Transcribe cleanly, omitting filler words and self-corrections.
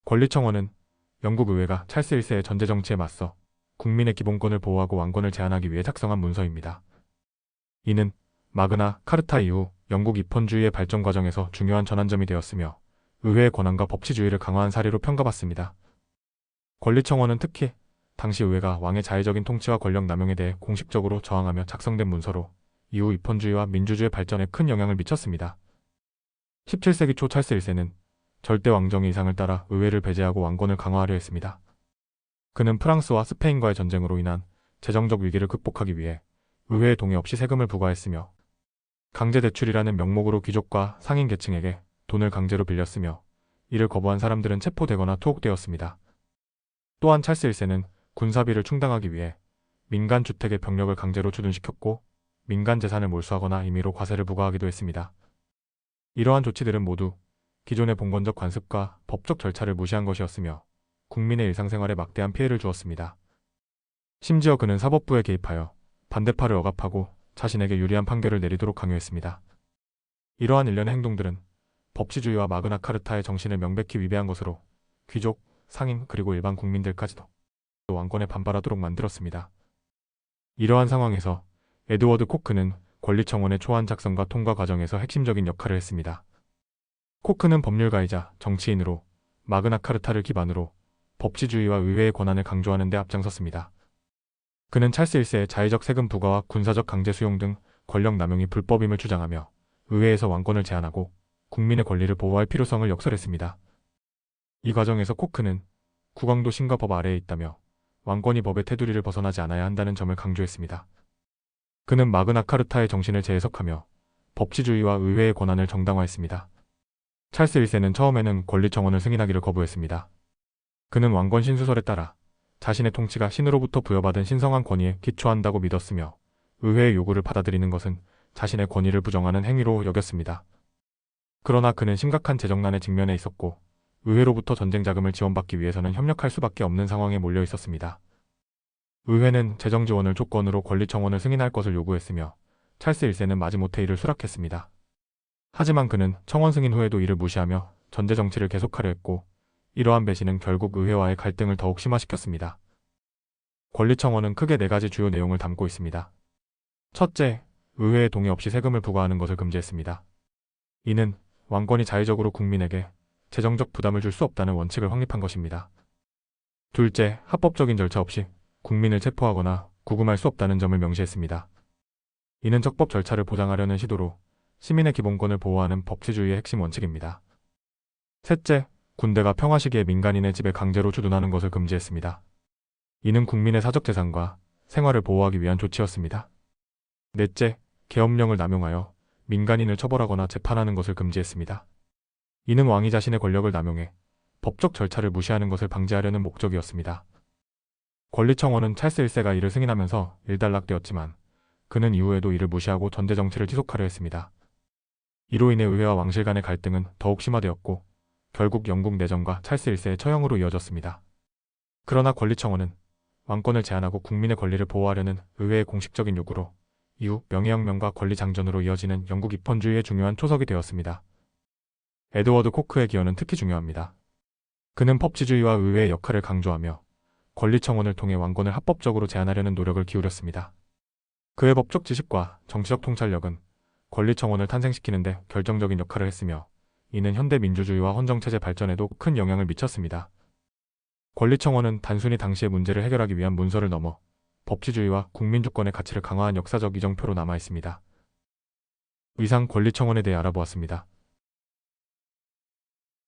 권리청원은 영국 의회가 찰스 1세의 전제 정치에 맞서 국민의 기본권을 보호하고 왕권을 제한하기 위해 작성한 문서입니다. 이는 마그나 카르타 이후 영국 입헌주의의 발전 과정에서 중요한 전환점이 되었으며 의회의 권한과 법치주의를 강화한 사례로 평가받습니다. 권리청원은 특히 당시 의회가 왕의 자의적인 통치와 권력 남용에 대해 공식적으로 저항하며 작성된 문서로 이후 입헌주의와 민주주의 발전에 큰 영향을 미쳤습니다. 17세기 초 찰스 1세는 절대 왕정의 이상을 따라 의회를 배제하고 왕권을 강화하려 했습니다. 그는 프랑스와 스페인과의 전쟁으로 인한 재정적 위기를 극복하기 위해 의회의 동의 없이 세금을 부과했으며 강제 대출이라는 명목으로 귀족과 상인 계층에게 돈을 강제로 빌렸으며 이를 거부한 사람들은 체포되거나 투옥되었습니다. 또한 찰스 1세는 군사비를 충당하기 위해 민간 주택의 병력을 강제로 주둔시켰고 민간 재산을 몰수하거나 임의로 과세를 부과하기도 했습니다. 이러한 조치들은 모두 기존의 봉건적 관습과 법적 절차를 무시한 것이었으며 국민의 일상생활에 막대한 피해를 주었습니다. 심지어 그는 사법부에 개입하여 반대파를 억압하고 자신에게 유리한 판결을 내리도록 강요했습니다. 이러한 일련의 행동들은 법치주의와 마그나 카르타의 정신을 명백히 위배한 것으로 귀족, 상인 그리고 일반 국민들까지도 왕권에 반발하도록 만들었습니다. 이러한 상황에서 에드워드 코크는 권리청원의 초안 작성과 통과 과정에서 핵심적인 역할을 했습니다. 코크는 법률가이자 정치인으로 마그나 카르타를 기반으로 법치주의와 의회의 권한을 강조하는 데 앞장섰습니다. 그는 찰스 1세의 자의적 세금 부과와 군사적 강제 수용 등 권력 남용이 불법임을 주장하며 의회에서 왕권을 제한하고 국민의 권리를 보호할 필요성을 역설했습니다. 이 과정에서 코크는 국왕도 신과 법 아래에 있다며 왕권이 법의 테두리를 벗어나지 않아야 한다는 점을 강조했습니다. 그는 마그나 카르타의 정신을 재해석하며 법치주의와 의회의 권한을 정당화했습니다. 찰스 1세는 처음에는 권리청원을 승인하기를 거부했습니다. 그는 왕권 신수설에 따라 자신의 통치가 신으로부터 부여받은 신성한 권위에 기초한다고 믿었으며 의회의 요구를 받아들이는 것은 자신의 권위를 부정하는 행위로 여겼습니다. 그러나 그는 심각한 재정난에 직면해 있었고 의회로부터 전쟁 자금을 지원받기 위해서는 협력할 수밖에 없는 상황에 몰려 있었습니다. 의회는 재정 지원을 조건으로 권리청원을 승인할 것을 요구했으며 찰스 1세는 마지못해 이를 수락했습니다. 하지만 그는 청원 승인 후에도 이를 무시하며 전제 정치를 계속하려 했고 이러한 배신은 결국 의회와의 갈등을 더욱 심화시켰습니다. 권리청원은 크게 4가지 주요 내용을 담고 있습니다. 첫째, 의회의 동의 없이 세금을 부과하는 것을 금지했습니다. 이는 왕권이 자의적으로 국민에게 재정적 부담을 줄 수 없다는 원칙을 확립한 것입니다. 둘째, 합법적인 절차 없이 국민을 체포하거나 구금할 수 없다는 점을 명시했습니다. 이는 적법 절차를 보장하려는 시도로 시민의 기본권을 보호하는 법치주의의 핵심 원칙입니다. 셋째, 군대가 평화 시기에 민간인의 집에 강제로 주둔하는 것을 금지했습니다. 이는 국민의 사적 재산과 생활을 보호하기 위한 조치였습니다. 넷째, 계엄령을 남용하여 민간인을 처벌하거나 재판하는 것을 금지했습니다. 이는 왕이 자신의 권력을 남용해 법적 절차를 무시하는 것을 방지하려는 목적이었습니다. 권리청원은 찰스 1세가 이를 승인하면서 일단락되었지만 그는 이후에도 이를 무시하고 전제 정치를 지속하려 했습니다. 이로 인해 의회와 왕실 간의 갈등은 더욱 심화되었고 결국 영국 내정과 찰스 1세의 처형으로 이어졌습니다. 그러나 권리청원은 왕권을 제한하고 국민의 권리를 보호하려는 의회의 공식적인 요구로 이후 명예혁명과 권리장전으로 이어지는 영국 입헌주의의 중요한 초석이 되었습니다. 에드워드 코크의 기여는 특히 중요합니다. 그는 법치주의와 의회의 역할을 강조하며 권리청원을 통해 왕권을 합법적으로 제한하려는 노력을 기울였습니다. 그의 법적 지식과 정치적 통찰력은 권리청원을 탄생시키는 데 결정적인 역할을 했으며 이는 현대 민주주의와 헌정체제 발전에도 큰 영향을 미쳤습니다. 권리청원은 단순히 당시의 문제를 해결하기 위한 문서를 넘어 법치주의와 국민주권의 가치를 강화한 역사적 이정표로 남아있습니다. 이상 권리청원에 대해 알아보았습니다.